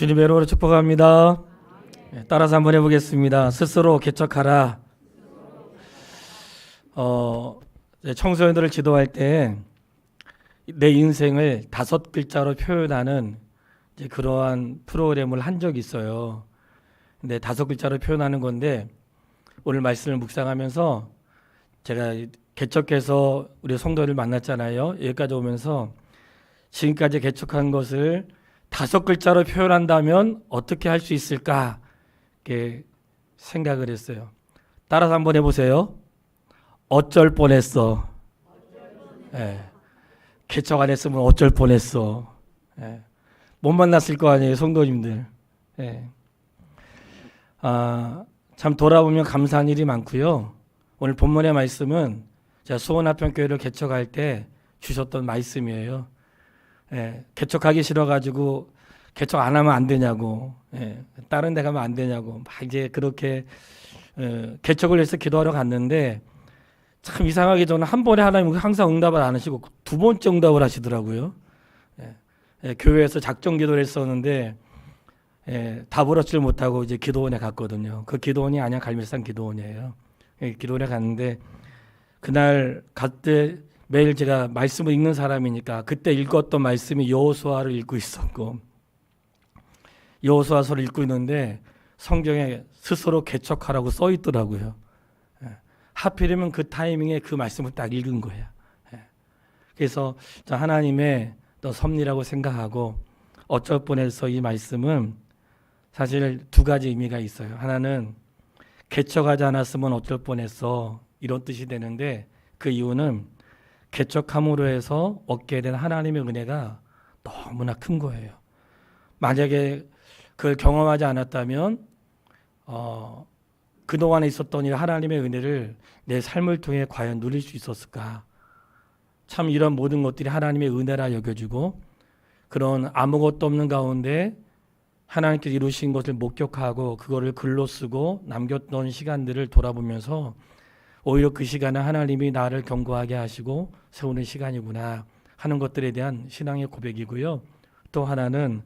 주님의 이름으로 축복합니다. 따라서 한번 해보겠습니다. 스스로 개척하라. 청소년들을 지도할 때 내 인생을 5글자로 표현하는 그러한 프로그램을 한 적이 있어요. 근데 5글자로 표현하는 건데 오늘 말씀을 묵상하면서 제가 개척해서 우리 성도를 만났잖아요. 여기까지 오면서 지금까지 개척한 것을 5글자로 표현한다면 어떻게 할 수 있을까 이렇게 생각을 했어요. 따라서 한번 해보세요. 어쩔 뻔했어. 개척 안 했으면 어쩔 뻔했어. 못 만났을 거 아니에요, 성도님들. 참 돌아보면 감사한 일이 많고요. 오늘 본문의 말씀은 제가 수원합평교회를 개척할 때 주셨던 말씀이에요. 개척하기 싫어가지고 개척 안 하면 안 되냐고, 다른 데 가면 안 되냐고 막 이제 그렇게 개척을 해서 기도하러 갔는데 참 이상하게 저는 한 번에 하나님 항상 응답을 안 하시고 2번째 응답을 하시더라고요. 교회에서 작정 기도를 했었는데 답을 얻지를 못하고 이제 기도원에 갔거든요. 그 기도원이 안양 갈매산 기도원이에요. 기도원에 갔는데 그날 갈 때 매일 제가 말씀을 읽는 사람이니까 그때 읽었던 말씀이 여호수아를 읽고 있었고 여호수아서를 읽고 있는데 성경에 스스로 개척하라고 써 있더라고요. 하필이면 그 타이밍에 그 말씀을 딱 읽은 거예요. 그래서 하나님의 또 섭리라고 생각하고 어쩔 뻔해서 이 말씀은 사실 2가지 의미가 있어요. 하나는 개척하지 않았으면 어쩔 뻔했어 이런 뜻이 되는데 그 이유는 개척함으로 해서 얻게 된 하나님의 은혜가 너무나 큰 거예요. 만약에 그걸 경험하지 않았다면 그동안에 있었던 이 하나님의 은혜를 내 삶을 통해 과연 누릴 수 있었을까? 참 이런 모든 것들이 하나님의 은혜라 여겨지고 그런 아무것도 없는 가운데 하나님께서 이루신 것을 목격하고 그거를 글로 쓰고 남겼던 시간들을 돌아보면서 오히려 그 시간은 하나님이 나를 견고하게 하시고 세우는 시간이구나 하는 것들에 대한 신앙의 고백이고요. 또 하나는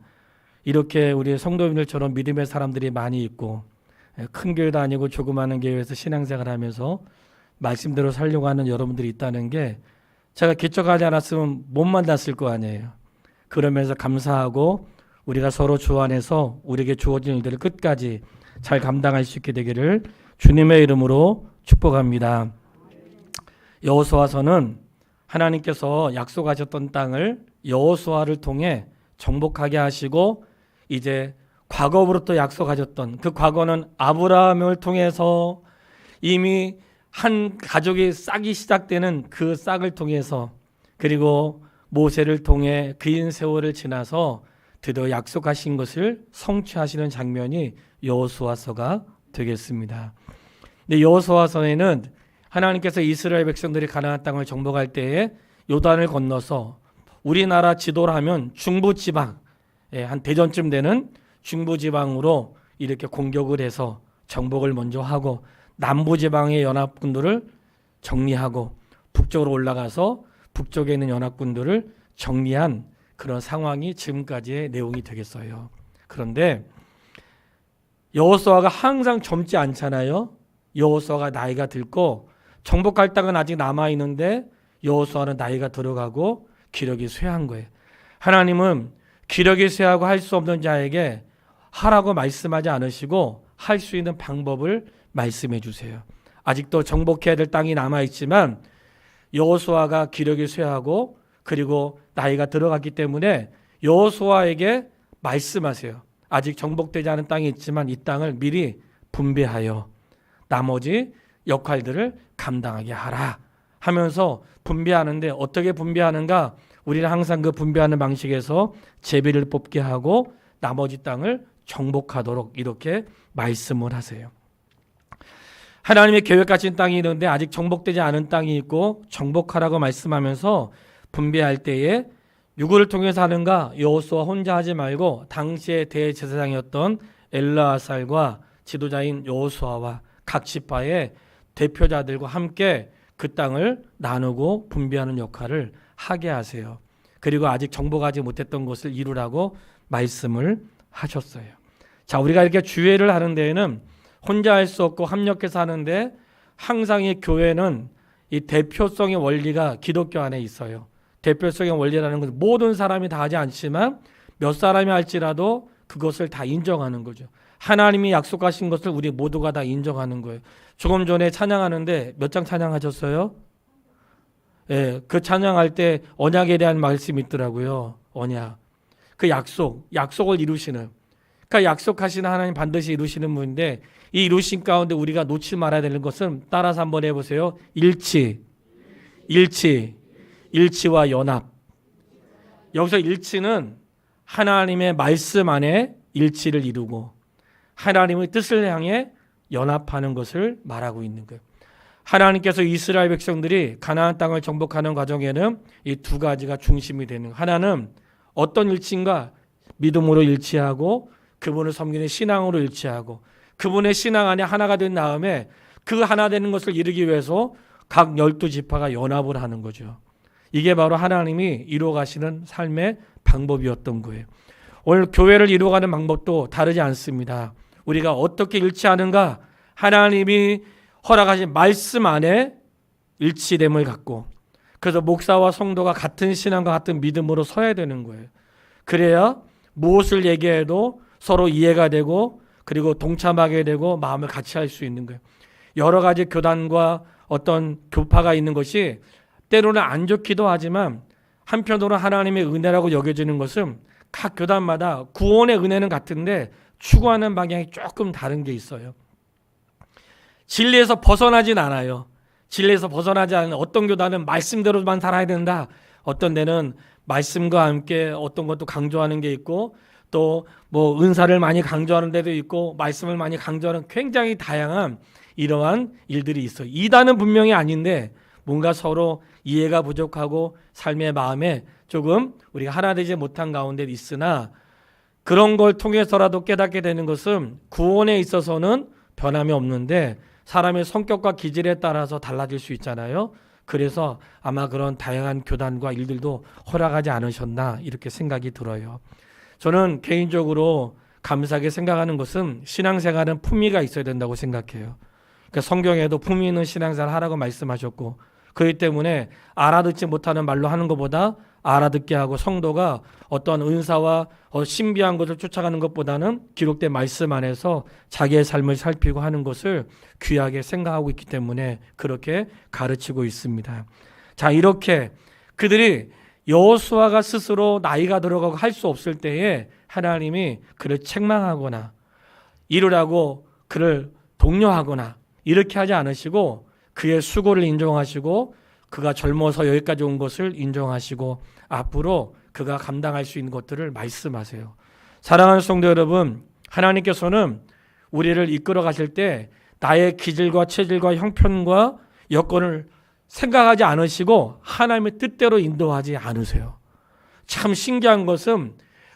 이렇게 우리 성도님들처럼 믿음의 사람들이 많이 있고 큰 교회도 아니고 조그마한 교회에서 신앙생활 하면서 말씀대로 살려고 하는 여러분들이 있다는 게 제가 개척하지 않았으면 못 만났을 거 아니에요. 그러면서 감사하고 우리가 서로 주 안에서 우리에게 주어진 일들을 끝까지 잘 감당할 수 있게 되기를 주님의 이름으로 축복합니다. 여호수아서는 하나님께서 약속하셨던 땅을 여호수아를 통해 정복하게 하시고 이제 과거부터 약속하셨던 그 과거는 아브라함을 통해서 이미 한 가족이 싹이 시작되는 그 싹을 통해서 그리고 모세를 통해 긴 세월을 지나서 드디어 약속하신 것을 성취하시는 장면이 여호수아서가 되겠습니다. 근데 여호수아서에는 하나님께서 이스라엘 백성들이 가나안 땅을 정복할 때에 요단을 건너서 우리나라 지도로 하면 중부지방 한 대전쯤 되는 중부지방으로 이렇게 공격을 해서 정복을 먼저 하고 남부지방의 연합군들을 정리하고 북쪽으로 올라가서 북쪽에 있는 연합군들을 정리한 그런 상황이 지금까지의 내용이 되겠어요. 그런데 여호수아가 항상 젊지 않잖아요. 여호수아가 나이가 들고 정복할 땅은 아직 남아있는데 여호수아는 나이가 들어가고 기력이 쇠한 거예요. 하나님은 기력이 쇠하고 할 수 없는 자에게 하라고 말씀하지 않으시고 할 수 있는 방법을 말씀해 주세요. 아직도 정복해야 될 땅이 남아있지만 여호수아가 기력이 쇠하고 그리고 나이가 들어갔기 때문에 여호수아에게 말씀하세요. 아직 정복되지 않은 땅이 있지만 이 땅을 미리 분배하여 나머지 역할들을 감당하게 하라 하면서 분배하는데 어떻게 분배하는가? 우리는 항상 그 분배하는 방식에서 제비를 뽑게 하고 나머지 땅을 정복하도록 이렇게 말씀을 하세요. 하나님의 계획하신 땅이 있는데 아직 정복되지 않은 땅이 있고 정복하라고 말씀하면서 분배할 때에 누구를 통해서 하는가? 여호수아 혼자 하지 말고 당시의 대제사장이었던 엘르아살과 지도자인 여호수아와 각 지파의 대표자들과 함께 그 땅을 나누고 분배하는 역할을 하게 하세요. 그리고 아직 정복하지 못했던 것을 이루라고 말씀을 하셨어요. 자, 우리가 이렇게 주회를 하는 데에는 혼자 할 수 없고 협력해서 하는데 항상 이 교회는 이 대표성의 원리가 기독교 안에 있어요. 대표성의 원리라는 것은 모든 사람이 다 하지 않지만 몇 사람이 할지라도 그것을 다 인정하는 거죠. 하나님이 약속하신 것을 우리 모두가 다 인정하는 거예요. 조금 전에 찬양하는데 몇 장 찬양하셨어요? 예, 그 찬양할 때 언약에 대한 말씀이 있더라고요. 언약. 그 약속을 이루시는. 그러니까 약속하시는 하나님 반드시 이루시는 분인데 이 이루신 가운데 우리가 놓지 말아야 되는 것은 따라서 한번 해보세요. 일치와 연합. 여기서 일치는 하나님의 말씀 안에 일치를 이루고 하나님의 뜻을 향해 연합하는 것을 말하고 있는 거예요. 하나님께서 이스라엘 백성들이 가나안 땅을 정복하는 과정에는 이 두 가지가 중심이 되는 거예요. 하나는 어떤 일치인가? 믿음으로 일치하고 그분을 섬기는 신앙으로 일치하고 그분의 신앙 안에 하나가 된 다음에 그 하나 되는 것을 이루기 위해서 각 12지파가 연합을 하는 거죠. 이게 바로 하나님이 이루어가시는 삶의 방법이었던 거예요. 오늘 교회를 이루어가는 방법도 다르지 않습니다. 우리가 어떻게 일치하는가? 하나님이 허락하신 말씀 안에 일치됨을 갖고 그래서 목사와 성도가 같은 신앙과 같은 믿음으로 서야 되는 거예요. 그래야 무엇을 얘기해도 서로 이해가 되고 그리고 동참하게 되고 마음을 같이 할 수 있는 거예요. 여러 가지 교단과 어떤 교파가 있는 것이 때로는 안 좋기도 하지만 한편으로 하나님의 은혜라고 여겨지는 것은 각 교단마다 구원의 은혜는 같은데 추구하는 방향이 조금 다른 게 있어요. 진리에서 벗어나진 않아요. 진리에서 벗어나지 않는 어떤 교단은 말씀대로만 살아야 된다. 어떤 데는 말씀과 함께 어떤 것도 강조하는 게 있고 또 뭐 은사를 많이 강조하는 데도 있고 말씀을 많이 강조하는 굉장히 다양한 이러한 일들이 있어요. 이단은 분명히 아닌데 뭔가 서로 이해가 부족하고 삶의 마음에 조금 우리가 하나 되지 못한 가운데 있으나 그런 걸 통해서라도 깨닫게 되는 것은 구원에 있어서는 변함이 없는데 사람의 성격과 기질에 따라서 달라질 수 있잖아요. 그래서 아마 그런 다양한 교단과 일들도 허락하지 않으셨나 이렇게 생각이 들어요. 저는 개인적으로 감사하게 생각하는 것은 신앙생활은 품위가 있어야 된다고 생각해요. 그러니까 성경에도 품위 있는 신앙생활 하라고 말씀하셨고 그렇기 때문에 알아듣지 못하는 말로 하는 것보다 알아듣게 하고 성도가 어떤 은사와 신비한 것을 쫓아가는 것보다는 기록된 말씀 안에서 자기의 삶을 살피고 하는 것을 귀하게 생각하고 있기 때문에 그렇게 가르치고 있습니다. 자, 이렇게 그들이 여호수아가 스스로 나이가 들어가고 할 수 없을 때에 하나님이 그를 책망하거나 이루라고 그를 독려하거나 이렇게 하지 않으시고 그의 수고를 인정하시고 그가 젊어서 여기까지 온 것을 인정하시고 앞으로 그가 감당할 수 있는 것들을 말씀하세요. 사랑하는 성도 여러분, 하나님께서는 우리를 이끌어 가실 때 나의 기질과 체질과 형편과 여건을 생각하지 않으시고 하나님의 뜻대로 인도하지 않으세요. 참 신기한 것은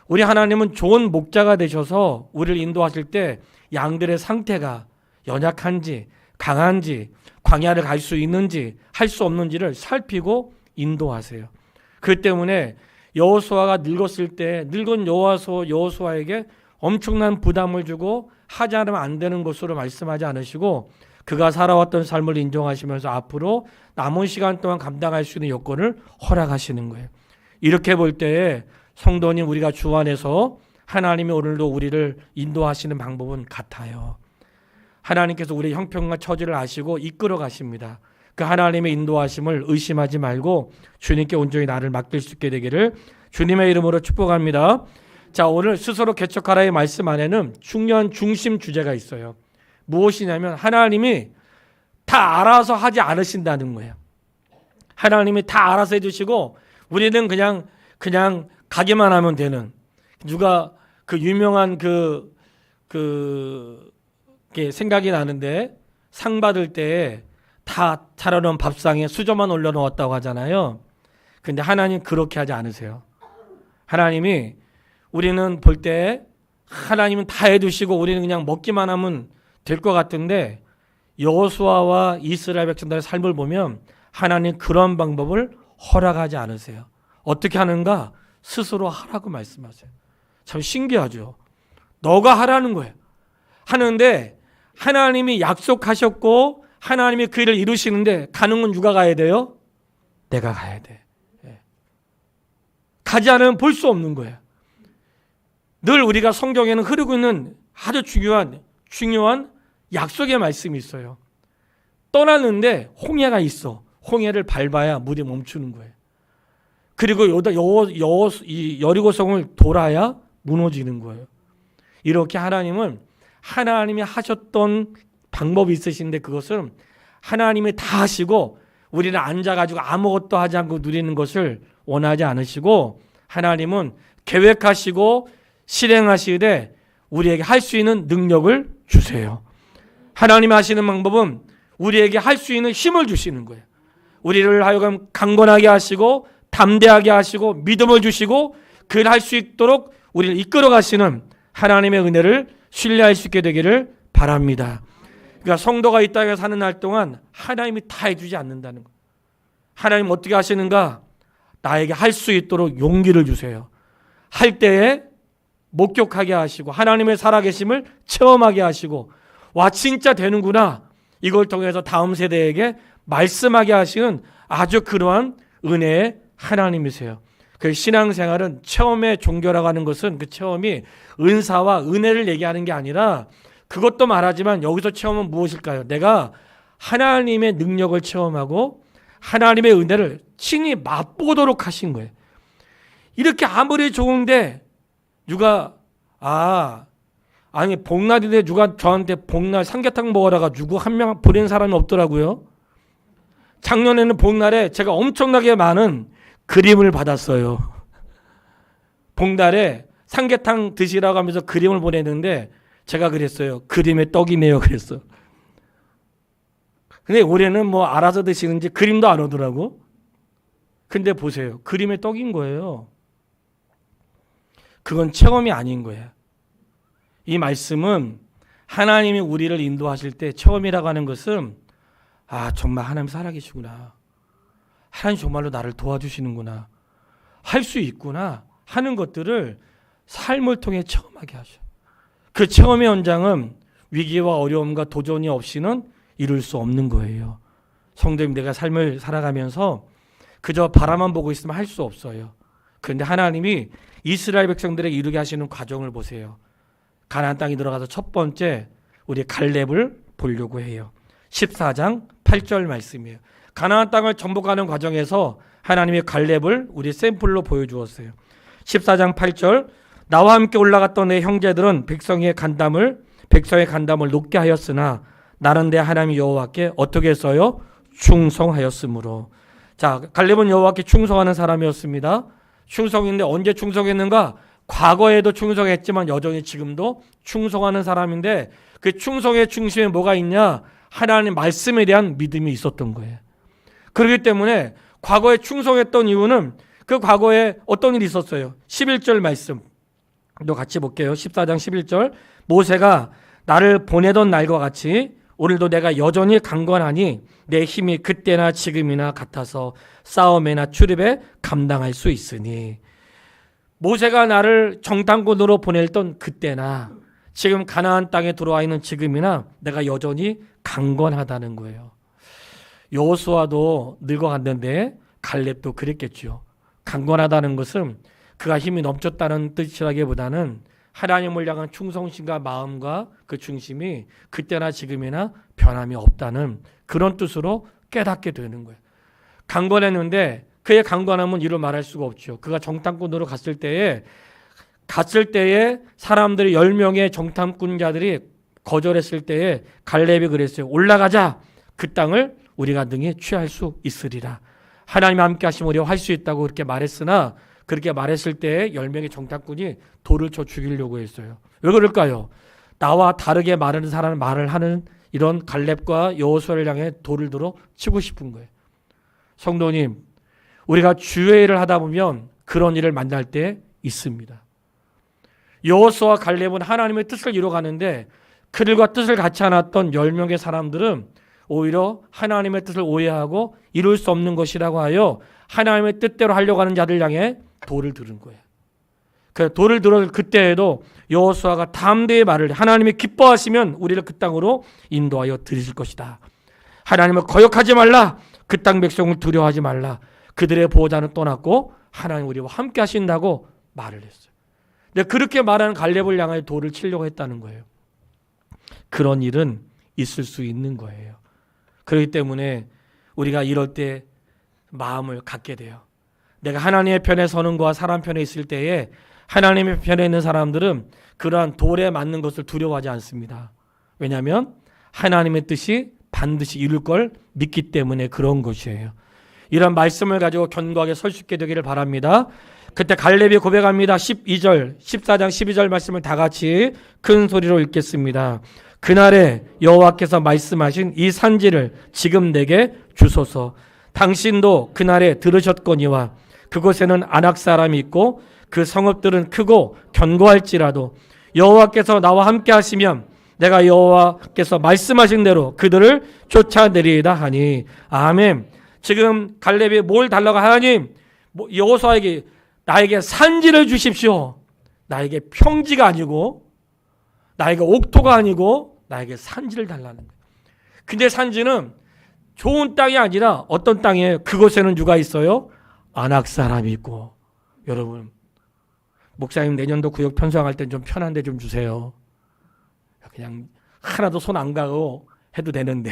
우리 하나님은 좋은 목자가 되셔서 우리를 인도하실 때 양들의 상태가 연약한지 강한지 광야를 갈 수 있는지 할 수 없는지를 살피고 인도하세요. 그 때문에 여호수아가 늙었을 때 늙은 여호수아에게 엄청난 부담을 주고 하지 않으면 안 되는 것으로 말씀하지 않으시고 그가 살아왔던 삶을 인정하시면서 앞으로 남은 시간 동안 감당할 수 있는 여건을 허락하시는 거예요. 이렇게 볼 때에 성도님 우리가 주 안에서 하나님이 오늘도 우리를 인도하시는 방법은 같아요. 하나님께서 우리의 형편과 처지를 아시고 이끌어 가십니다. 그 하나님의 인도하심을 의심하지 말고 주님께 온전히 나를 맡길 수 있게 되기를 주님의 이름으로 축복합니다. 자, 오늘 스스로 개척하라의 말씀 안에는 중요한 중심 주제가 있어요. 무엇이냐면 하나님이 다 알아서 하지 않으신다는 거예요. 하나님이 다 알아서 해주시고 우리는 그냥 가기만 하면 되는. 누가 그 유명한 게 생각이 나는데 상 받을 때 다 차려놓은 밥상에 수저만 올려놓았다고 하잖아요. 근데 하나님 그렇게 하지 않으세요. 하나님이 우리는 볼 때 하나님은 다 해두시고 우리는 그냥 먹기만 하면 될 것 같은데 여호수아와 이스라엘 백성들의 삶을 보면 하나님 그런 방법을 허락하지 않으세요. 어떻게 하는가? 스스로 하라고 말씀하세요. 참 신기하죠. 너가 하라는 거예요. 하는데 하나님이 약속하셨고 하나님이 그 일을 이루시는데 가는 건 누가 가야 돼요? 내가 가야 돼. 가지 않으면 볼 수 없는 거예요. 늘 우리가 성경에는 흐르고 있는 아주 중요한 약속의 말씀이 있어요. 떠났는데 홍해가 있어. 홍해를 밟아야 물이 멈추는 거예요. 그리고 이 여리고성을 돌아야 무너지는 거예요. 이렇게 하나님은 하나님이 하셨던 방법이 있으신데 그것은 하나님이 다 하시고 우리는 앉아가지고 아무것도 하지 않고 누리는 것을 원하지 않으시고 하나님은 계획하시고 실행하시되 우리에게 할 수 있는 능력을 주세요. 하나님이 하시는 방법은 우리에게 할 수 있는 힘을 주시는 거예요. 우리를 하여금 강건하게 하시고 담대하게 하시고 믿음을 주시고 그 일 할 수 있도록 우리를 이끌어 가시는 하나님의 은혜를 신뢰할 수 있게 되기를 바랍니다. 그러니까 성도가 이 땅에 사는 날 동안 하나님이 다 해주지 않는다는 거예요. 하나님 어떻게 하시는가? 나에게 할 수 있도록 용기를 주세요. 할 때에 목격하게 하시고 하나님의 살아계심을 체험하게 하시고 와 진짜 되는구나. 이걸 통해서 다음 세대에게 말씀하게 하시는 아주 그러한 은혜의 하나님이세요. 그 신앙생활은 체험의 종교라고 하는 것은 그 체험이 은사와 은혜를 얘기하는 게 아니라 그것도 말하지만 여기서 체험은 무엇일까요? 내가 하나님의 능력을 체험하고 하나님의 은혜를 친히 맛보도록 하신 거예요. 이렇게 아무리 좋은데 누가 복날인데 누가 저한테 복날 삼계탕 먹으라가 누구 한 명 보낸 사람이 없더라고요. 작년에는 복날에 제가 엄청나게 많은 그림을 받았어요. 복날에 삼계탕 드시라고 하면서 그림을 보냈는데 제가 그랬어요. 그림의 떡이네요. 그랬어. 근데 올해는 뭐 알아서 드시는지 그림도 안 오더라고. 근데 보세요. 그림의 떡인 거예요. 그건 체험이 아닌 거예요. 이 말씀은 하나님이 우리를 인도하실 때 체험이라고 하는 것은 정말 하나님 살아계시구나. 하나님 정말로 나를 도와주시는구나. 할 수 있구나 하는 것들을 삶을 통해 체험하게 하셔. 그 체험의 현장은 위기와 어려움과 도전이 없이는 이룰 수 없는 거예요. 성도님, 내가 삶을 살아가면서 그저 바라만 보고 있으면 할 수 없어요. 그런데 하나님이 이스라엘 백성들에게 이루게 하시는 과정을 보세요. 가나안 땅에 들어가서 첫 번째 우리 갈렙을 보려고 해요. 14장 8절 말씀이에요. 가나안 땅을 정복하는 과정에서 하나님의 갈렙을 우리 샘플로 보여주었어요. 14장 8절 나와 함께 올라갔던 내 형제들은 백성의 간담을 높게 하였으나 나는 내 하나님 여호와께 어떻게 했어요? 충성하였으므로. 자, 갈렙은 여호와께 충성하는 사람이었습니다. 충성인데 언제 충성했는가? 과거에도 충성했지만 여전히 지금도 충성하는 사람인데 그 충성의 중심에 뭐가 있냐? 하나님 말씀에 대한 믿음이 있었던 거예요. 그렇기 때문에 과거에 충성했던 이유는 그 과거에 어떤 일이 있었어요? 11절 말씀도 같이 볼게요. 14장 11절 모세가 나를 보내던 날과 같이 오늘도 내가 여전히 강건하니 내 힘이 그때나 지금이나 같아서 싸움에나 출입에 감당할 수 있으니. 모세가 나를 정탐꾼으로 보냈던 그때나 지금 가나안 땅에 들어와 있는 지금이나 내가 여전히 강건하다는 거예요. 여호수아도 늙어갔는데 갈렙도 그랬겠죠. 강건하다는 것은 그가 힘이 넘쳤다는 뜻이라기보다는 하나님을 향한 충성심과 마음과 그 중심이 그때나 지금이나 변함이 없다는 그런 뜻으로 깨닫게 되는 거예요. 강건했는데 그의 강건함은 이루 말할 수가 없죠. 그가 정탐꾼으로 갔을 때에 사람들이 10명의 정탐꾼자들이 거절했을 때에 갈렙이 그랬어요. 올라가자. 그 땅을 우리가 능히 취할 수 있으리라. 하나님 함께 하시면 우리가 할 수 있다고 그렇게 말했으나 그렇게 말했을 때 10명의 정탐꾼이 돌을 쳐 죽이려고 했어요. 왜 그럴까요? 나와 다르게 말하는 사람 말을 하는 이런 갈렙과 여호수아를 향해 돌을 들어 치고 싶은 거예요. 성도님, 우리가 주의 일을 하다 보면 그런 일을 만날 때 있습니다. 여호수아와 갈렙은 하나님의 뜻을 이루어가는데 그들과 뜻을 같이 않았던 10명의 사람들은 오히려 하나님의 뜻을 오해하고 이룰 수 없는 것이라고 하여 하나님의 뜻대로 하려고 하는 자들 향해 돌을 들은 거예요. 그 돌을 들어 그때에도 여호수아가 담대히 말을 해. 하나님이 기뻐하시면 우리를 그 땅으로 인도하여 드리실 것이다. 하나님을 거역하지 말라. 그 땅 백성을 두려워하지 말라. 그들의 보호자는 떠났고 하나님 우리와 함께 하신다고 말을 했어요. 근데 그렇게 말하는 갈렙을 향하여 돌을 치려고 했다는 거예요. 그런 일은 있을 수 있는 거예요. 그렇기 때문에 우리가 이럴 때 마음을 갖게 돼요. 내가 하나님의 편에 서는 것과 사람 편에 있을 때에 하나님의 편에 있는 사람들은 그러한 돌에 맞는 것을 두려워하지 않습니다. 왜냐하면 하나님의 뜻이 반드시 이룰 걸 믿기 때문에 그런 것이에요. 이런 말씀을 가지고 견고하게 설 수 있게 되기를 바랍니다. 그때 갈렙이 고백합니다. 14장 12절 말씀을 다 같이 큰 소리로 읽겠습니다. 그날에 여호와께서 말씀하신 이 산지를 지금 내게 주소서. 당신도 그날에 들으셨거니와 그곳에는 아낙 사람이 있고 그 성읍들은 크고 견고할지라도 여호와께서 나와 함께 하시면 내가 여호와께서 말씀하신 대로 그들을 쫓아내리이다 하니. 아멘. 지금 갈렙이 뭘 달라고? 하나님, 여호수아에게 나에게 산지를 주십시오. 나에게 평지가 아니고 나에게 옥토가 아니고 나에게 산지를 달라는 거예요. 근데 산지는 좋은 땅이 아니라 어떤 땅이에요? 그곳에는 누가 있어요? 아낙 사람이 있고. 여러분, 목사님 내년도 구역 편성할 땐 좀 편한 데 좀 주세요. 그냥 하나도 손 안 가고 해도 되는데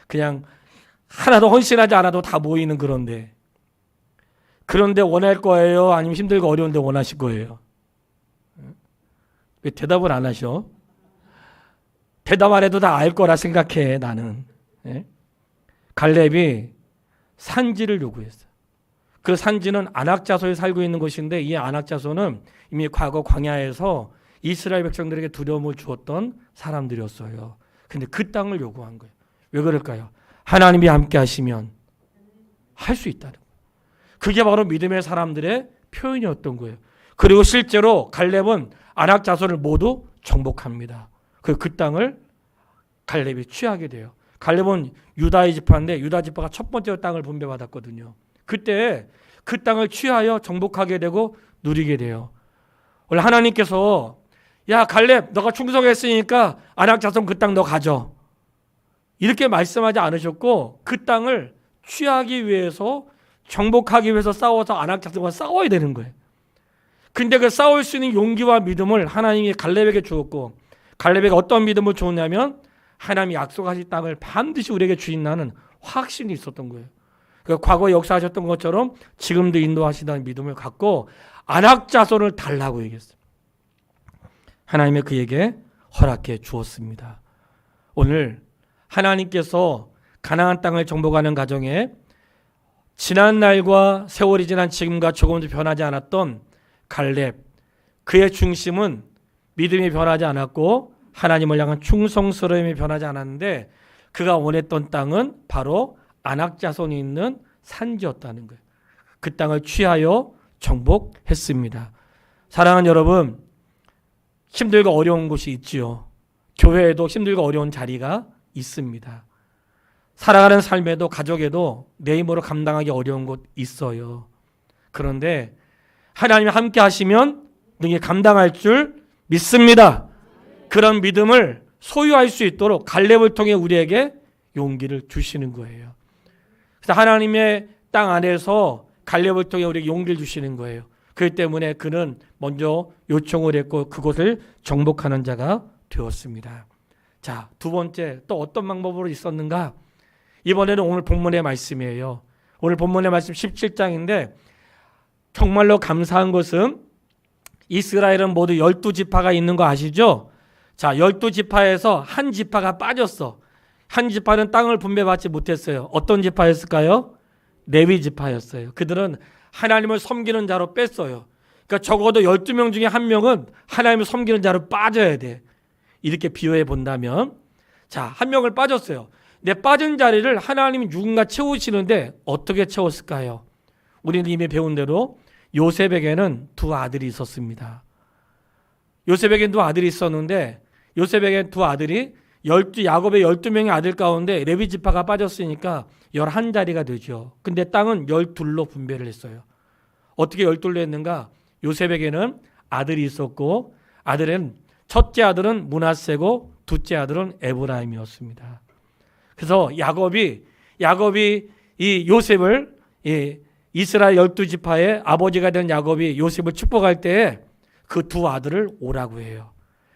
그냥 하나도 헌신하지 않아도 다 모이는 그런데 원할 거예요? 아니면 힘들고 어려운데 원하실 거예요? 왜 대답을 안 하셔? 대답 안 해도 다 알 거라 생각해 나는. 갈렙이 산지를 요구했어요. 그 산지는 아낙 자손이 살고 있는 곳인데 이 아낙 자손은 이미 과거 광야에서 이스라엘 백성들에게 두려움을 주었던 사람들이었어요. 근데 그 땅을 요구한 거예요. 왜 그럴까요? 하나님이 함께 하시면 할 수 있다는 거예요. 그게 바로 믿음의 사람들의 표현이었던 거예요. 그리고 실제로 갈렙은 아낙 자손을 모두 정복합니다. 그 땅을 갈렙이 취하게 돼요. 갈렙은 유다의 지파인데 유다 지파가 첫 번째로 땅을 분배받았거든요. 그때 그 땅을 취하여 정복하게 되고 누리게 돼요. 원래 하나님께서 야 갈렙 너가 충성했으니까 아낙 자손 그 땅 너 가져. 이렇게 말씀하지 않으셨고 그 땅을 취하기 위해서 정복하기 위해서 싸워서 아낙 자손과 싸워야 되는 거예요. 근데 그 싸울 수 있는 용기와 믿음을 하나님이 갈렙에게 주었고 갈렙에게 어떤 믿음을 주었냐면 하나님이 약속하신 땅을 반드시 우리에게 주신다는 확신이 있었던 거예요. 그러니까 과거 역사하셨던 것처럼 지금도 인도하신다는 믿음을 갖고 아낙 자손을 달라고 얘기했어요. 하나님이 그에게 허락해 주었습니다. 오늘 하나님께서 가나안 땅을 정복하는 과정에 지난 날과 세월이 지난 지금과 조금도 변하지 않았던 갈렙, 그의 중심은 믿음이 변하지 않았고 하나님을 향한 충성스러움이 변하지 않았는데 그가 원했던 땅은 바로 아낙 자손이 있는 산지였다는 거예요. 그 땅을 취하여 정복했습니다. 사랑하는 여러분, 힘들고 어려운 곳이 있지요. 교회에도 힘들고 어려운 자리가 있습니다. 살아가는 삶에도 가족에도 내 힘으로 감당하기 어려운 곳 있어요. 그런데 하나님이 함께 하시면 능히 감당할 줄 믿습니다. 그런 믿음을 소유할 수 있도록 갈렙을 통해 우리에게 용기를 주시는 거예요. 그래서 하나님의 땅 안에서 갈렙을 통해 우리에게 용기를 주시는 거예요. 그렇기 때문에 그는 먼저 요청을 했고 그곳을 정복하는 자가 되었습니다. 자, 두 번째 또 어떤 방법으로 있었는가? 이번에는 오늘 본문의 말씀이에요. 오늘 본문의 말씀 17장인데 정말로 감사한 것은 이스라엘은 모두 12지파가 있는 거 아시죠? 자, 12지파에서 한 지파가 빠졌어. 한 지파는 땅을 분배받지 못했어요. 어떤 지파였을까요? 레위 지파였어요. 그들은 하나님을 섬기는 자로 뺐어요. 그러니까 적어도 12명 중에 한 명은 하나님을 섬기는 자로 빠져야 돼. 이렇게 비유해 본다면 자, 한 명을 빠졌어요. 내 빠진 자리를 하나님이 누군가 채우시는데 어떻게 채웠을까요? 우리는 이미 배운 대로 요셉에게는 두 아들이 있었습니다. 요셉에게는 두 아들이 있었는데 요셉에게는 두 아들이 야곱의 12명의 아들 가운데 레위 지파가 빠졌으니까 11자리가 되죠. 근데 땅은 12로 분배를 했어요. 어떻게 12로 했는가? 요셉에게는 아들이 있었고 아들은 첫째 아들은 므낫세고 둘째 아들은 에브라임이었습니다. 그래서 야곱이 이 요셉을 이스라엘 12지파의 아버지가 된 야곱이 요셉을 축복할 때에 그 두 아들을 오라고 해요.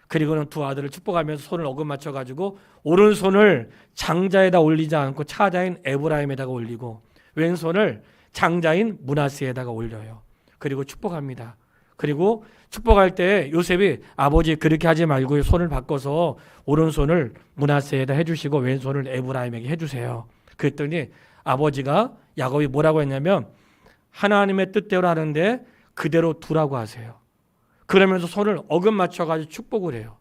그리고는 두 아들을 축복하면서 손을 어긋맞춰 가지고 오른손을 장자에다 올리지 않고 차자인 에브라임에다가 올리고 왼손을 장자인 므낫세에다가 올려요. 그리고 축복합니다. 그리고 축복할 때 요셉이 아버지 그렇게 하지 말고 손을 바꿔서 오른손을 므낫세에다 해주시고 왼손을 에브라임에게 해주세요. 그랬더니 아버지가 야곱이 뭐라고 했냐면 하나님의 뜻대로 하는데 그대로 두라고 하세요. 그러면서 손을 어긋맞춰가지고 축복을 해요.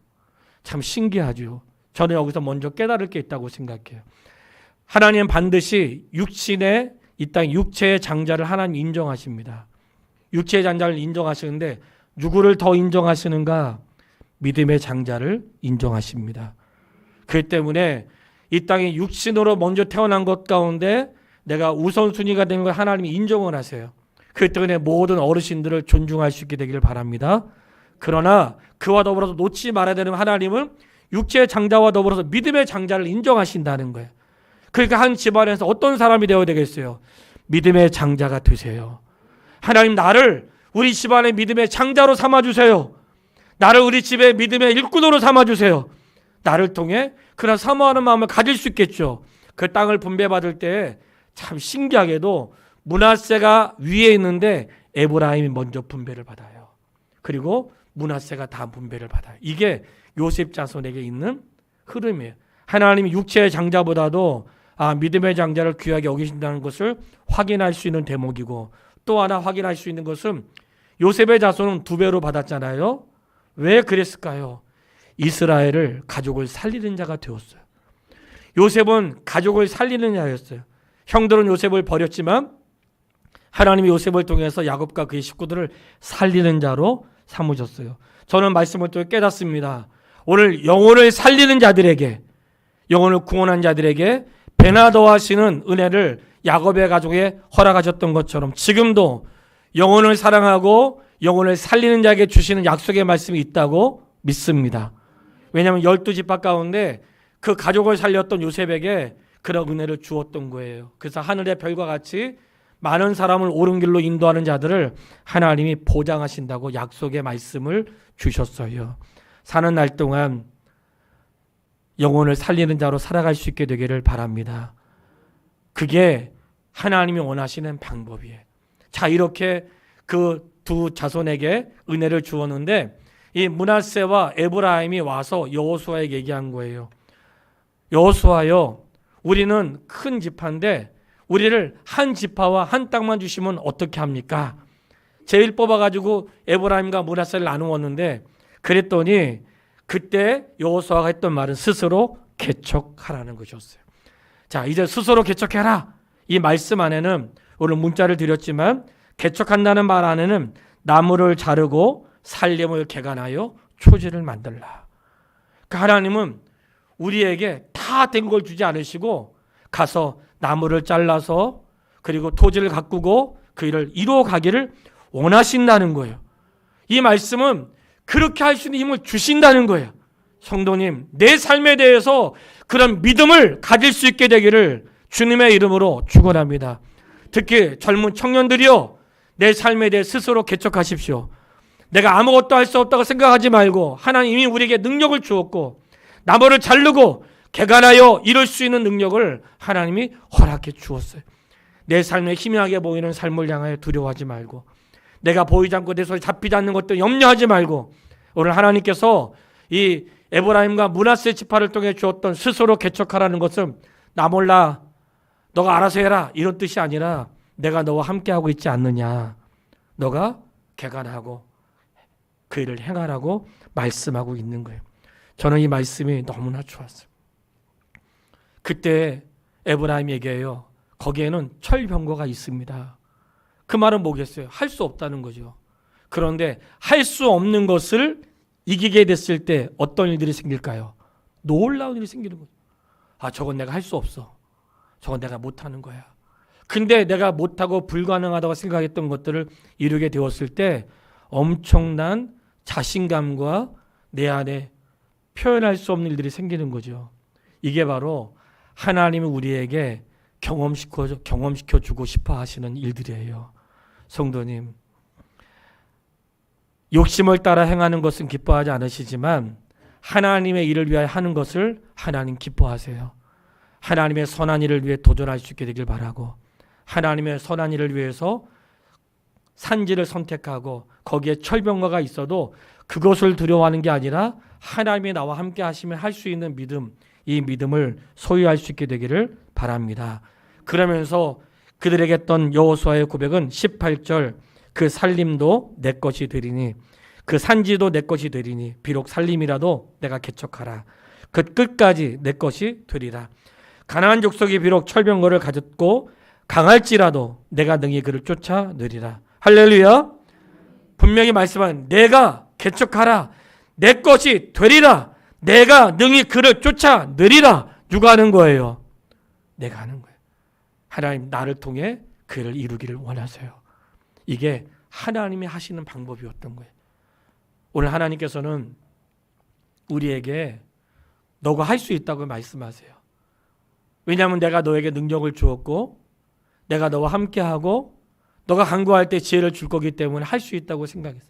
참 신기하죠. 저는 여기서 먼저 깨달을 게 있다고 생각해요. 하나님은 반드시 육신의 이 땅 육체의 장자를 하나님 인정하십니다. 육체의 장자를 인정하시는데 누구를 더 인정하시는가? 믿음의 장자를 인정하십니다. 그렇기 때문에 이 땅에 육신으로 먼저 태어난 것 가운데 내가 우선순위가 되는 걸 하나님이 인정을 하세요. 그렇기 때문에 모든 어르신들을 존중할 수 있게 되기를 바랍니다. 그러나 그와 더불어서 놓치지 말아야 되는 하나님은 육체의 장자와 더불어서 믿음의 장자를 인정하신다는 거예요. 그러니까 한 집안에서 어떤 사람이 되어야 되겠어요? 믿음의 장자가 되세요. 하나님 나를 우리 집안의 믿음의 장자로 삼아주세요. 나를 우리 집의 믿음의 일꾼으로 삼아주세요. 나를 통해 그런 사모하는 마음을 가질 수 있겠죠. 그 땅을 분배받을 때 참 신기하게도 므낫세가 위에 있는데 에브라임이 먼저 분배를 받아요. 그리고 므낫세가 다음 분배를 받아요. 이게 요셉 자손에게 있는 흐름이에요. 하나님이 육체의 장자보다도 믿음의 장자를 귀하게 여기신다는 것을 확인할 수 있는 대목이고 또 하나 확인할 수 있는 것은 요셉의 자손은 2배로 받았잖아요. 왜 그랬을까요? 이스라엘을 가족을 살리는 자가 되었어요. 요셉은 가족을 살리는 자였어요. 형들은 요셉을 버렸지만 하나님이 요셉을 통해서 야곱과 그의 식구들을 살리는 자로 삼으셨어요. 저는 말씀을 또 깨닫습니다. 오늘 영혼을 살리는 자들에게, 영혼을 구원한 자들에게 배나 더하시는 은혜를 야곱의 가족에 허락하셨던 것처럼 지금도 영혼을 사랑하고 영혼을 살리는 자에게 주시는 약속의 말씀이 있다고 믿습니다. 왜냐하면 12지파 가운데 그 가족을 살렸던 요셉에게 그런 은혜를 주었던 거예요. 그래서 하늘의 별과 같이 많은 사람을 옳은 길로 인도하는 자들을 하나님이 보장하신다고 약속의 말씀을 주셨어요. 사는 날 동안 영혼을 살리는 자로 살아갈 수 있게 되기를 바랍니다. 그게 하나님이 원하시는 방법이에요. 자, 이렇게 그 두 자손에게 은혜를 주었는데 이 므낫세와 에브라임이 와서 여호수아에게 얘기한 거예요. 여호수아요, 우리는 큰 지파인데 우리를 한 지파와 한 땅만 주시면 어떻게 합니까? 제일 뽑아가지고 에브라임과 므낫세를 나누었는데 그랬더니 그때 여호수아가 했던 말은 스스로 개척하라는 것이었어요. 자, 이제 스스로 개척해라. 이 말씀 안에는 오늘 문자를 드렸지만 개척한다는 말 안에는 나무를 자르고 살림을 개간하여 초지를 만들라. 그 하나님은 우리에게 다 된 걸 주지 않으시고 가서 나무를 잘라서 그리고 토지를 가꾸고 그 일을 이루어 가기를 원하신다는 거예요. 이 말씀은 그렇게 할 수 있는 힘을 주신다는 거예요. 성도님, 내 삶에 대해서 그런 믿음을 가질 수 있게 되기를 주님의 이름으로 축원합니다. 특히 젊은 청년들이요, 내 삶에 대해 스스로 개척하십시오. 내가 아무것도 할 수 없다고 생각하지 말고 하나님이 우리에게 능력을 주었고 나무를 자르고 개간하여 이룰 수 있는 능력을 하나님이 허락해 주었어요. 내 삶에 희미하게 보이는 삶을 향하여 두려워하지 말고 내가 보이지 않고 내 손에 잡히지 않는 것도 염려하지 말고 오늘 하나님께서 이 에브라임과 므낫세 지파를 통해 주었던 스스로 개척하라는 것은 나 몰라, 너가 알아서 해라 이런 뜻이 아니라 내가 너와 함께하고 있지 않느냐, 너가 개간하고 그 일을 행하라고 말씀하고 있는 거예요. 저는 이 말씀이 너무나 좋았어요. 그때 에브라임이 얘기해요. 거기에는 철병거가 있습니다. 그 말은 뭐겠어요? 할 수 없다는 거죠. 그런데 할 수 없는 것을 이기게 됐을 때 어떤 일들이 생길까요? 놀라운 일이 생기는 거죠. 저건 내가 할 수 없어. 저건 내가 못하는 거야. 근데 내가 못하고 불가능하다고 생각했던 것들을 이루게 되었을 때 엄청난 자신감과 내 안에 표현할 수 없는 일들이 생기는 거죠. 이게 바로 하나님이 우리에게 경험시켜 주고 싶어 하시는 일들이에요. 성도님, 욕심을 따라 행하는 것은 기뻐하지 않으시지만 하나님의 일을 위하여 하는 것을 하나님 기뻐하세요. 하나님의 선한 일을 위해 도전할 수 있게 되길 바라고, 하나님의 선한 일을 위해서 산지를 선택하고 거기에 철병거가 있어도 그것을 두려워하는 게 아니라 하나님이 나와 함께 하시면 할 수 있는 믿음, 이 믿음을 소유할 수 있게 되기를 바랍니다. 그러면서 그들에게 했던 여호수아의 고백은 18절, 그 살림도 내 것이 되리니, 그 산지도 내 것이 되리니, 비록 살림이라도 내가 개척하라. 그 끝까지 내 것이 되리라. 가나안 족속이 비록 철병거를 가졌고 강할지라도 내가 능히 그를 쫓아내리라. 할렐루야. 분명히 말씀한 내가 개척하라. 내 것이 되리라. 내가 능히 그를 쫓아내리라. 누가 하는 거예요? 내가 하는 거예요. 하나님 나를 통해 그를 이루기를 원하세요. 이게 하나님이 하시는 방법이었던 거예요. 오늘 하나님께서는 우리에게 너가 할 수 있다고 말씀하세요. 왜냐하면 내가 너에게 능력을 주었고 내가 너와 함께하고 너가 간구할 때 지혜를 줄 거기 때문에 할 수 있다고 생각했어요.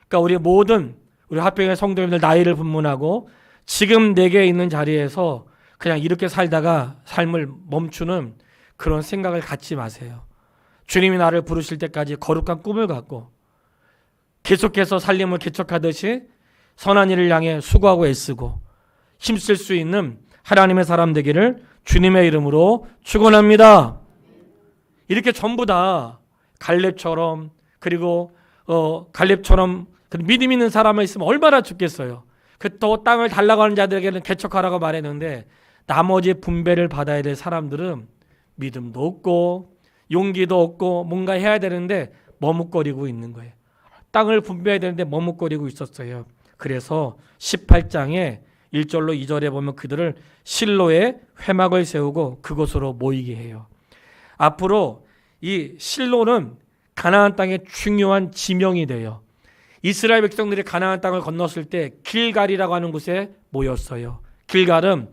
그러니까 우리 화평의 성도님들 나이를 분문하고 지금 내게 있는 자리에서 그냥 이렇게 살다가 삶을 멈추는 그런 생각을 갖지 마세요. 주님이 나를 부르실 때까지 거룩한 꿈을 갖고 계속해서 살림을 개척하듯이 선한 일을 향해 수고하고 애쓰고 힘쓸 수 있는 하나님의 사람 되기를 주님의 이름으로 축원합니다. 이렇게 전부 다 갈렙처럼, 그리고 갈렙처럼 믿음 있는 사람이 있으면 얼마나 좋겠어요. 또 땅을 달라고 하는 자들에게는 개척하라고 말했는데 나머지 분배를 받아야 될 사람들은 믿음도 없고 용기도 없고 뭔가 해야 되는데 머뭇거리고 있는 거예요. 땅을 분배해야 되는데 머뭇거리고 있었어요. 그래서 18장에 1절로 2절에 보면 그들을 실로에 회막을 세우고 그곳으로 모이게 해요. 앞으로 이 실로는 가나안 땅의 중요한 지명이 돼요. 이스라엘 백성들이 가나안 땅을 건넜을 때 길갈이라고 하는 곳에 모였어요. 길갈은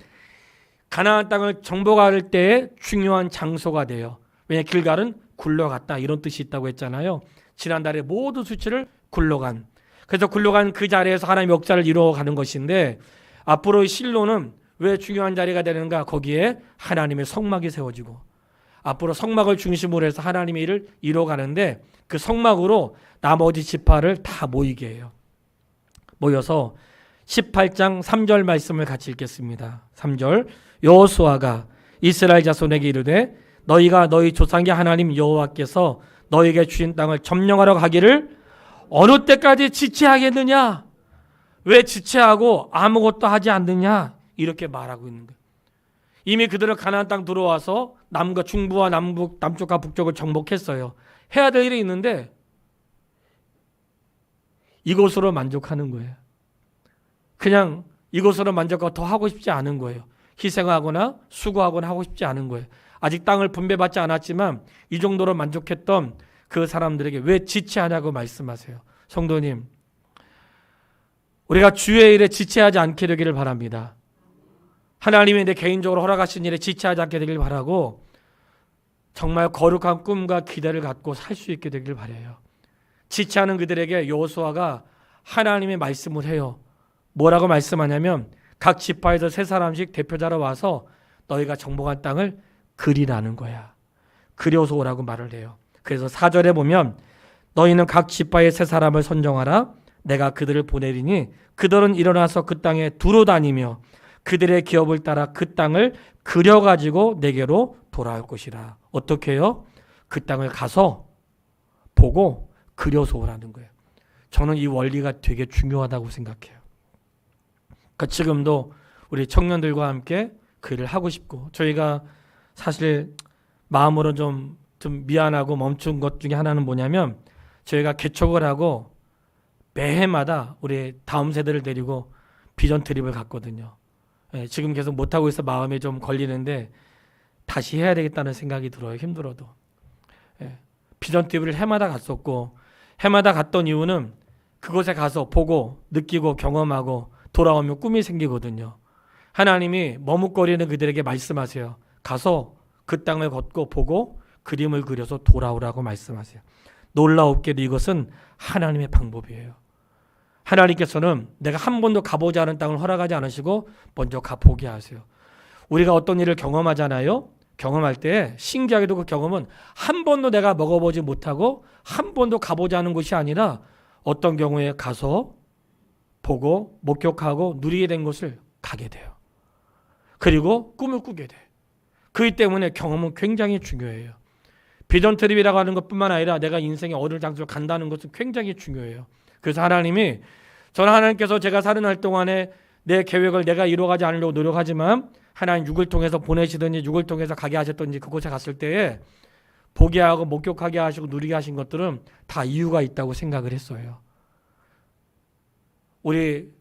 가나안 땅을 정복할 때의 중요한 장소가 돼요. 왜냐 길갈은 굴러갔다 이런 뜻이 있다고 했잖아요. 지난달에 모든 수치를 굴러간, 그래서 굴러간 그 자리에서 하나님의 역사를 이루어가는 것인데 앞으로 실로는 왜 중요한 자리가 되는가? 거기에 하나님의 성막이 세워지고 앞으로 성막을 중심으로 해서 하나님의 일을 이루어가는데 그 성막으로 나머지 지파를 다 모이게 해요. 모여서 18장 3절 말씀을 같이 읽겠습니다. 3절, 여호수아가 이스라엘 자손에게 이르되 너희가 너희 조상의 하나님 여호와께서 너희에게 주신 땅을 점령하러 가기를 어느 때까지 지체하겠느냐? 왜 지체하고 아무것도 하지 않느냐? 이렇게 말하고 있는 거예요. 이미 그들은 가나안 땅 들어와서 남과 중부와 남쪽과 북쪽을 정복했어요. 해야 될 일이 있는데 이것으로 만족하는 거예요. 그냥 이것으로 만족하고 더 하고 싶지 않은 거예요. 희생하거나 수고하거나 하고 싶지 않은 거예요. 아직 땅을 분배받지 않았지만 이 정도로 만족했던 그 사람들에게 왜 지체하냐고 말씀하세요. 성도님, 우리가 주의 일에 지체하지 않게 되기를 바랍니다. 하나님이 내 개인적으로 허락하신 일에 지체하지 않게 되길 바라고 정말 거룩한 꿈과 기대를 갖고 살 수 있게 되길 바라요. 지체하는 그들에게 여호수아가 하나님의 말씀을 해요. 뭐라고 말씀하냐면 각 지파에서 세 사람씩 대표자로 와서 너희가 정복한 땅을 그리라는 거야. 그려서 오라고 말을 해요. 그래서 4절에 보면 너희는 각 지파의 세 사람을 선정하라. 내가 그들을 보내리니 그들은 일어나서 그 땅에 두루 다니며 그들의 기업을 따라 그 땅을 그려가지고 내게로 돌아올 것이라. 어떻게 해요? 그 땅을 가서 보고 그려서 오라는 거예요. 저는 이 원리가 되게 중요하다고 생각해요. 그러니까 지금도 우리 청년들과 함께 그 일을 하고 싶고 저희가 사실 마음으로 좀 미안하고 멈춘 것 중에 하나는 뭐냐면 저희가 개척을 하고 매해마다 우리 다음 세대를 데리고 비전 트립을 갔거든요. 지금 계속 못하고 있어 마음에 좀 걸리는데 다시 해야 되겠다는 생각이 들어요. 힘들어도. 비전 트립을 해마다 갔었고 해마다 갔던 이유는 그곳에 가서 보고 느끼고 경험하고 돌아오면 꿈이 생기거든요. 하나님이 머뭇거리는 그들에게 말씀하세요. 가서 그 땅을 걷고 보고 그림을 그려서 돌아오라고 말씀하세요. 놀라웠게도 이것은 하나님의 방법이에요. 하나님께서는 내가 한 번도 가보지 않은 땅을 허락하지 않으시고 먼저 가보게 하세요. 우리가 어떤 일을 경험하잖아요. 경험할 때 신기하게도 그 경험은 한 번도 내가 먹어보지 못하고 한 번도 가보지 않은 곳이 아니라 어떤 경우에 가서 보고 목격하고 누리게 된 곳을 가게 돼요. 그리고 꿈을 꾸게 돼. 그렇기 때문에 경험은 굉장히 중요해요. 비전 트립이라고 하는 것뿐만 아니라 내가 인생의 어느 장소를 간다는 것은 굉장히 중요해요. 그래서 하나님이 저는 하나님께서 제가 사는 날 동안에 내 계획을 내가 이루어가지 않으려고 노력하지만 하나님 육을 통해서 보내시든지 육을 통해서 가게 하셨든지 그곳에 갔을 때에 보게 하고 목격하게 하시고 누리게 하신 것들은 다 이유가 있다고 생각을 했어요. 우리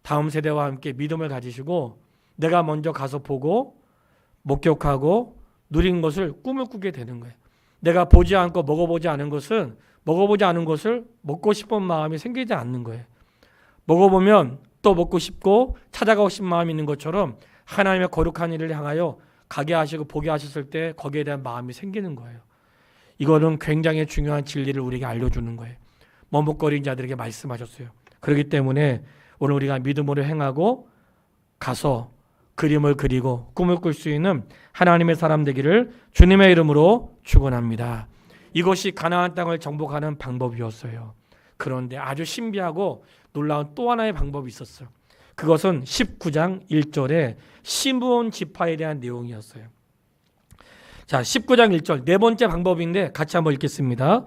다음 세대와 함께 믿음을 가지시고 내가 먼저 가서 보고 목격하고 누린 것을 꿈을 꾸게 되는 거예요. 내가 보지 않고 먹어보지 않은 것은 먹어보지 않은 것을 먹고 싶은 마음이 생기지 않는 거예요. 먹어보면 또 먹고 싶고 찾아가고 싶은 마음이 있는 것처럼 하나님의 거룩한 일을 향하여 가게 하시고 보게 하셨을 때 거기에 대한 마음이 생기는 거예요. 이거는 굉장히 중요한 진리를 우리에게 알려주는 거예요. 머뭇거리는 자들에게 말씀하셨어요. 그렇기 때문에 오늘 우리가 믿음으로 행하고 가서 그림을 그리고 꿈을 꿀 수 있는 하나님의 사람 되기를 주님의 이름으로 축원합니다. 이것이 가나안 땅을 정복하는 방법이었어요. 그런데 아주 신비하고 놀라운 또 하나의 방법이 있었어요. 그것은 19장 1절에 시므온 지파에 대한 내용이었어요. 자, 19장 1절 네 번째 방법인데 같이 한번 읽겠습니다.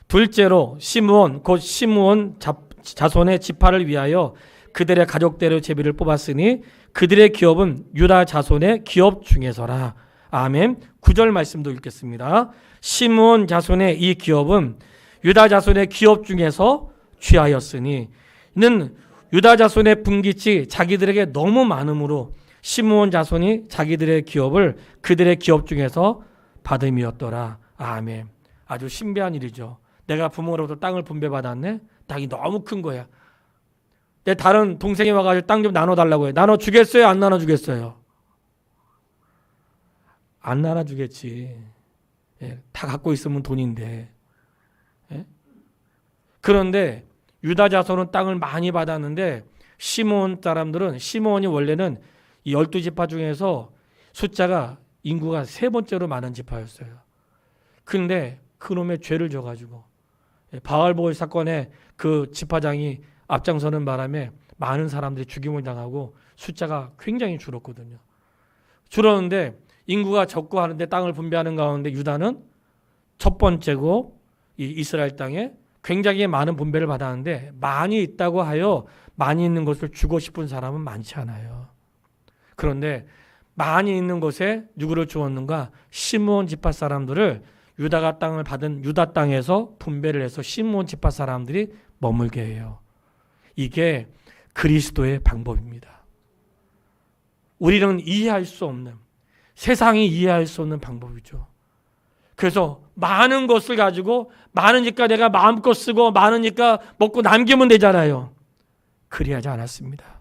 둘째로 시므온 곧 시므온 자손의 지파를 위하여 그들의 가족대로 제비를 뽑았으니 그들의 기업은 유다 자손의 기업 중에서라. 아멘. 9절 말씀도 읽겠습니다. 시므온 자손의 이 기업은 유다 자손의 기업 중에서 취하였으니 이는 유다 자손의 분깃이 자기들에게 너무 많으므로 시므온 자손이 자기들의 기업을 그들의 기업 중에서 받음이었더라. 아멘. 아주 신비한 일이죠. 내가 부모로부터 땅을 분배받았네. 땅이 너무 큰 거야. 내 다른 동생이 와가지고 땅 좀 나눠달라고 해. 나눠주겠어요? 안 나눠주겠어요? 안 나눠주겠지. 예, 다 갖고 있으면 돈인데. 예? 그런데 유다 자손은 땅을 많이 받았는데 시므온 사람들은 시므온이 원래는 이 12지파 중에서 숫자가 인구가 세 번째로 많은 지파였어요. 그런데 그놈의 죄를 져가지고 바알보을 사건에 그 지파장이 앞장서는 바람에 많은 사람들이 죽임을 당하고 숫자가 굉장히 줄었거든요. 줄었는데 인구가 적고 하는데 땅을 분배하는 가운데 유다는 첫 번째고 이 이스라엘 땅에 굉장히 많은 분배를 받았는데 많이 있다고 하여 많이 있는 것을 주고 싶은 사람은 많지 않아요. 그런데 많이 있는 곳에 누구를 주었는가? 시므온 지파 사람들을 유다가 땅을 받은 유다 땅에서 분배를 해서 시므온 지파 사람들이 머물게 해요. 이게 그리스도의 방법입니다. 우리는 이해할 수 없는, 세상이 이해할 수 없는 방법이죠. 그래서 많은 것을 가지고 많으니까 내가 마음껏 쓰고 많으니까 먹고 남기면 되잖아요. 그리하지 않았습니다.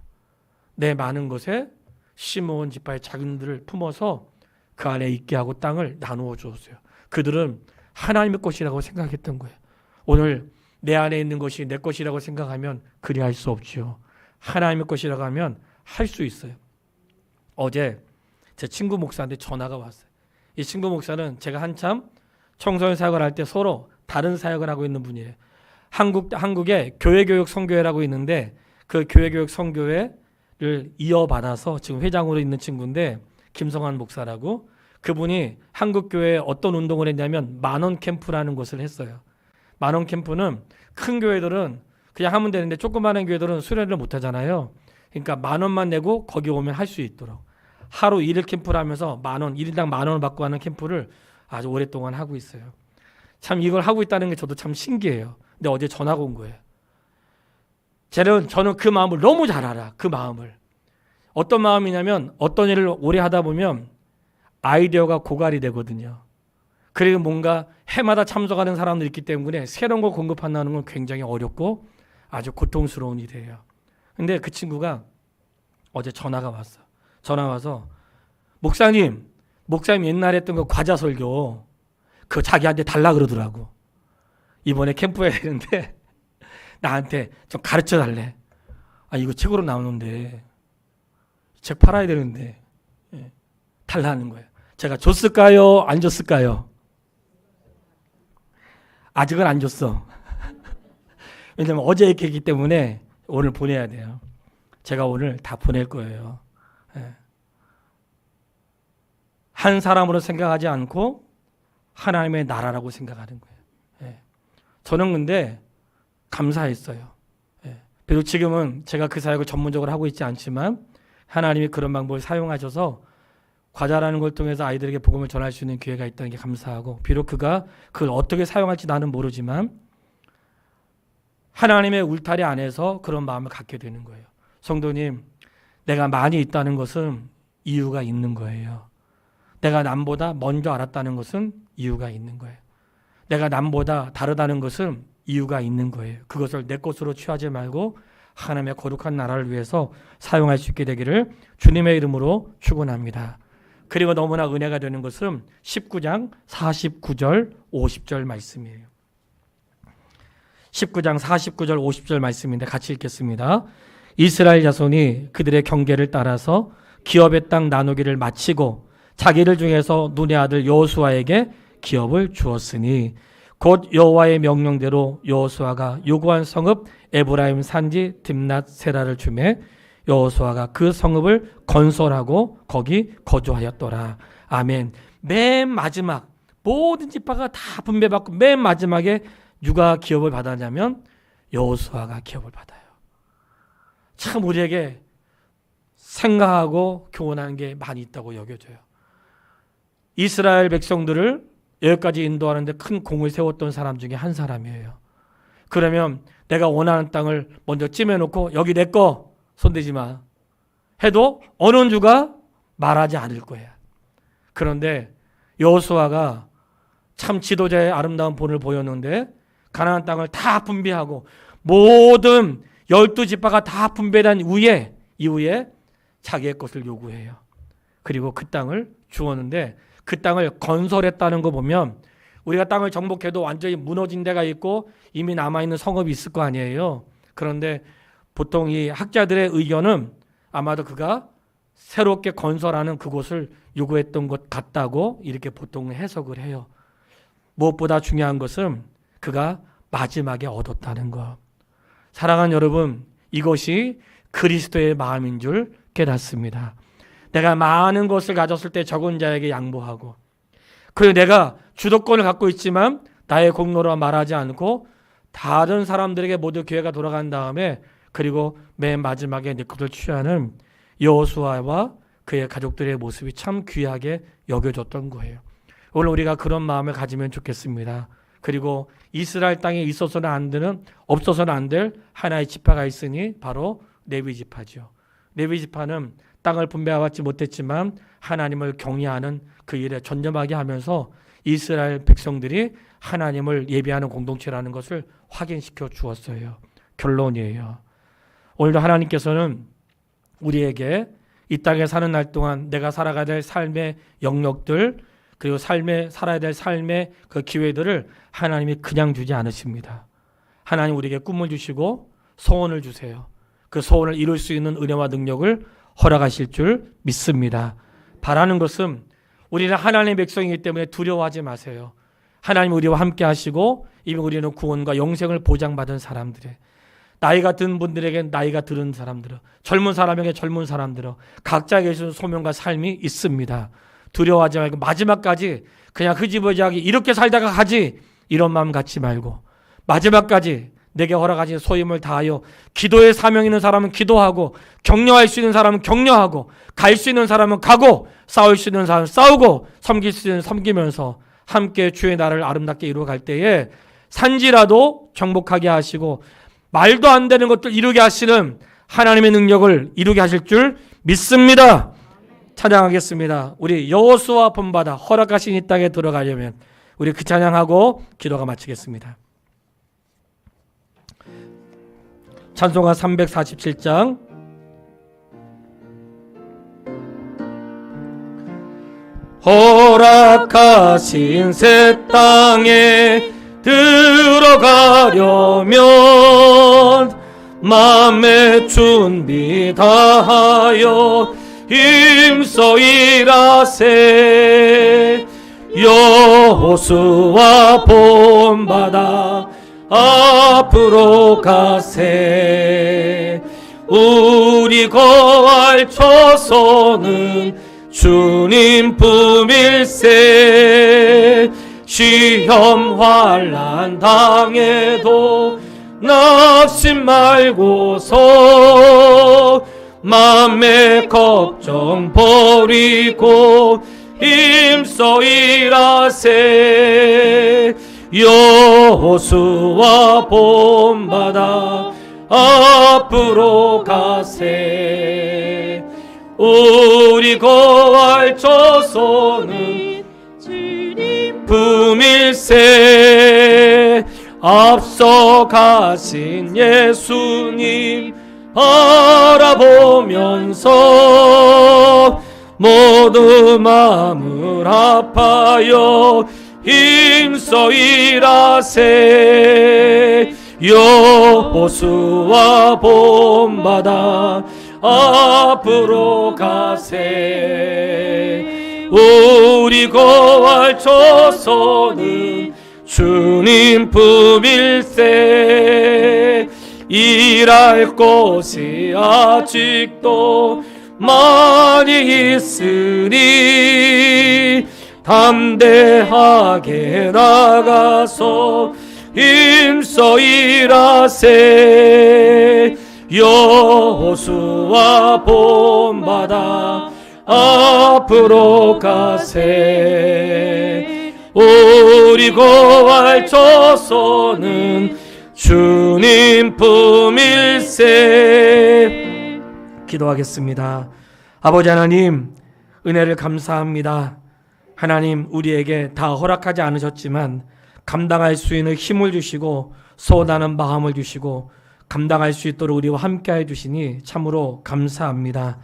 내 많은 것에 시므온 지파의 자금들을 품어서 그 안에 있게 하고 땅을 나누어 주었어요. 그들은 하나님의 것이라고 생각했던 거예요. 오늘 내 안에 있는 것이 내 것이라고 생각하면 그리할 수 없지요. 하나님의 것이라고 하면 할 수 있어요. 어제 제 친구 목사한테 전화가 왔어요. 이 친구 목사는 제가 한참 청소년 사역을 할 때 서로 다른 사역을 하고 있는 분이에요. 한국에 교회교육 선교회라고 있는데 그 교회교육 선교회를 이어받아서 지금 회장으로 있는 친구인데 김성환 목사라고, 그분이 한국교회에 어떤 운동을 했냐면 만원 캠프라는 것을 했어요. 만원 캠프는 큰 교회들은 그냥 하면 되는데 조그마한 교회들은 수련을 못 하잖아요. 그러니까 10,000원만 내고 거기 오면 할 수 있도록 하루 1일 캠프를 하면서 10,000원, 1인당 10,000원을 받고 하는 캠프를 아주 오랫동안 하고 있어요. 참 이걸 하고 있다는 게 저도 참 신기해요. 근데 어제 전화가 온 거예요. 저는 그 마음을 너무 잘 알아. 그 마음을. 어떤 마음이냐면 어떤 일을 오래 하다 보면 아이디어가 고갈이 되거든요. 그리고 뭔가 해마다 참석하는 사람들이 있기 때문에 새로운 걸 공급한다는 건 굉장히 어렵고 아주 고통스러운 일이에요. 근데 그 친구가 어제 전화가 왔어. 전화 와서 목사님 옛날에 했던 그 과자 설교 그거 자기한테 달라 그러더라고. 이번에 캠프에 있는데 나한테 좀 가르쳐 달래. 아, 이거 책으로 나오는데 책 팔아야 되는데 달라는 거예요. 제가 줬을까요? 안 줬을까요? 아직은 안 줬어. 왜냐면 어제 이렇게 했기 때문에 오늘 보내야 돼요. 제가 오늘 다 보낼 거예요. 한 사람으로 생각하지 않고 하나님의 나라라고 생각하는 거예요. 저는 근데 감사했어요. 비록 지금은 제가 그 사역을 전문적으로 하고 있지 않지만 하나님이 그런 방법을 사용하셔서 과자라는 걸 통해서 아이들에게 복음을 전할 수 있는 기회가 있다는 게 감사하고, 비록 그가 그걸 어떻게 사용할지 나는 모르지만 하나님의 울타리 안에서 그런 마음을 갖게 되는 거예요. 성도님, 내가 많이 있다는 것은 이유가 있는 거예요. 내가 남보다 먼저 알았다는 것은 이유가 있는 거예요. 내가 남보다 다르다는 것은 이유가 있는 거예요. 그것을 내 것으로 취하지 말고 하나님의 거룩한 나라를 위해서 사용할 수 있게 되기를 주님의 이름으로 축원합니다. 그리고 너무나 은혜가 되는 것은 19장 49절 50절 말씀이에요. 19장 49절 50절 말씀인데 같이 읽겠습니다. 이스라엘 자손이 그들의 경계를 따라서 기업의 땅 나누기를 마치고 자기들 중에서 눈의 아들 여호수아에게 기업을 주었으니 곧 여호와의 명령대로 여호수아가 요구한 성읍 에브라임 산지 딥낫 세라를 주매 여호수아가 그 성읍을 건설하고 거기 거주하였더라. 아멘. 맨 마지막 모든 지파가 다 분배받고 맨 마지막에 누가 기업을 받았냐면 여호수아가 기업을 받아요. 참 우리에게 생각하고 교훈하는 게 많이 있다고 여겨져요. 이스라엘 백성들을 여기까지 인도하는데 큰 공을 세웠던 사람 중에 한 사람이에요. 그러면 내가 원하는 땅을 먼저 찜해놓고 여기 내 거 손대지 마 해도 어느 주가 말하지 않을 거야. 그런데 여호수아가 참 지도자의 아름다운 본을 보였는데 가나안 땅을 다 분배하고 모든 12지파가 다 분배된 이후에 자기의 것을 요구해요. 그리고 그 땅을 주었는데 그 땅을 건설했다는 거 보면 우리가 땅을 정복해도 완전히 무너진 데가 있고 이미 남아있는 성읍이 있을 거 아니에요. 그런데 보통 이 학자들의 의견은 아마도 그가 새롭게 건설하는 그곳을 요구했던 것 같다고 이렇게 보통 해석을 해요. 무엇보다 중요한 것은 그가 마지막에 얻었다는 것. 사랑하는 여러분, 이것이 그리스도의 마음인 줄 깨닫습니다. 내가 많은 것을 가졌을 때 적은 자에게 양보하고, 그리고 내가 주도권을 갖고 있지만 나의 공로로 말하지 않고 다른 사람들에게 모두 기회가 돌아간 다음에 그리고 맨 마지막에 내 것을 취하는 여호수아와 그의 가족들의 모습이 참 귀하게 여겨졌던 거예요. 오늘 우리가 그런 마음을 가지면 좋겠습니다. 그리고 이스라엘 땅에 있어서는 안 되는, 없어서는 안 될 하나의 지파가 있으니 바로 레위 지파죠. 레위 지파는 땅을 분배받지 못했지만 하나님을 경외하는 그 일에 전념하게 하면서 이스라엘 백성들이 하나님을 예배하는 공동체라는 것을 확인시켜 주었어요. 결론이에요. 오늘도 하나님께서는 우리에게 이 땅에 사는 날 동안 내가 살아가야 될 삶의 영역들, 그리고 살아야 될 삶의 그 기회들을 하나님이 그냥 주지 않으십니다. 하나님 우리에게 꿈을 주시고 소원을 주세요. 그 소원을 이룰 수 있는 은혜와 능력을 허락하실 줄 믿습니다. 바라는 것은 우리는 하나님의 백성이기 때문에 두려워하지 마세요. 하나님 우리와 함께 하시고 이미 우리는 구원과 영생을 보장받은 사람들의, 나이가 든 분들에게 나이가 들은 사람들, 젊은 사람에게 젊은 사람들, 각자에게 있는 소명과 삶이 있습니다. 두려워하지 말고 마지막까지 그냥 흐지부지하게 이렇게 살다가 가지 이런 마음 갖지 말고 마지막까지 내게 허락하신 소임을 다하여 기도의 사명 있는 사람은 기도하고 격려할 수 있는 사람은 격려하고 갈 수 있는 사람은 가고 싸울 수 있는 사람은 싸우고 섬길 수 있는 섬기면서 함께 주의 나라를 아름답게 이루어갈 때에 산지라도 정복하게 하시고 말도 안 되는 것들 이루게 하시는 하나님의 능력을 이루게 하실 줄 믿습니다. 찬양하겠습니다. 우리 여호수아 본받아 허락하신 이 땅에 들어가려면 우리 그 찬양하고 기도가 마치겠습니다. 찬송가 347장 허락하신 새 땅에 들어가려면 맘의 준비 다하여 힘써 일하세. 여호수아 본받아 앞으로 가세. 우리 거할 처소는 주님 품일세. 시험 환난 당해도 낙심 말고서 맘의 걱정 버리고 힘써 일하세. 여호수아 본받아 앞으로 가세. 우리 거할 처소는 주님 품일세. 앞서 가신 예수님 알아보면서 모두 마음을 아파요 힘써 일하세. 여호수아 본받아 앞으로 가세. 우리 거할 처소는 주님 품일세. 일할 곳이 아직도 많이 있으니 담대하게 나가서 힘써 일하세. 여호수아 본받아 앞으로 가세. 우리 거할 처소는 주님 품일세. 기도하겠습니다. 아버지 하나님, 은혜를 감사합니다. 하나님, 우리에게 다 허락하지 않으셨지만 감당할 수 있는 힘을 주시고 소원하는 마음을 주시고 감당할 수 있도록 우리와 함께해 주시니 참으로 감사합니다.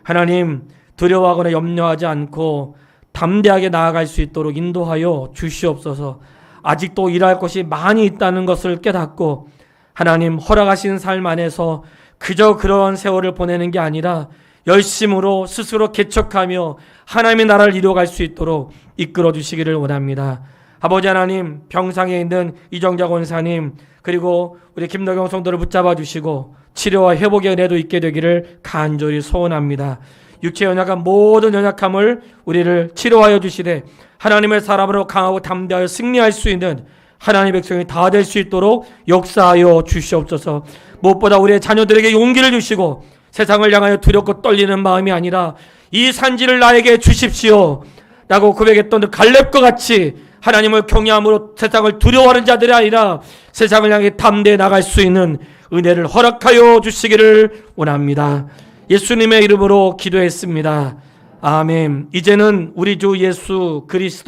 하나님, 두려워하거나 염려하지 않고 담대하게 나아갈 수 있도록 인도하여 주시옵소서. 아직도 일할 것이 많이 있다는 것을 깨닫고 하나님 허락하신 삶 안에서 그저 그런 세월을 보내는 게 아니라 열심으로 스스로 개척하며 하나님의 나라를 이루어갈 수 있도록 이끌어 주시기를 원합니다. 아버지 하나님, 병상에 있는 이정자 권사님 그리고 우리 김덕영 성도를 붙잡아 주시고 치료와 회복의 은혜도 있게 되기를 간절히 소원합니다. 육체 연약한 모든 연약함을 우리를 치료하여 주시되 하나님의 사람으로 강하고 담대하여 승리할 수 있는 하나님의 백성이 다 될 수 있도록 역사하여 주시옵소서. 무엇보다 우리의 자녀들에게 용기를 주시고 세상을 향하여 두렵고 떨리는 마음이 아니라 이 산지를 나에게 주십시오 라고 고백했던 갈렙과 같이 하나님을 경외함으로 세상을 두려워하는 자들이 아니라 세상을 향해 담대해 나갈 수 있는 은혜를 허락하여 주시기를 원합니다. 예수님의 이름으로 기도했습니다. 아멘. 이제는 우리 주 예수 그리스도의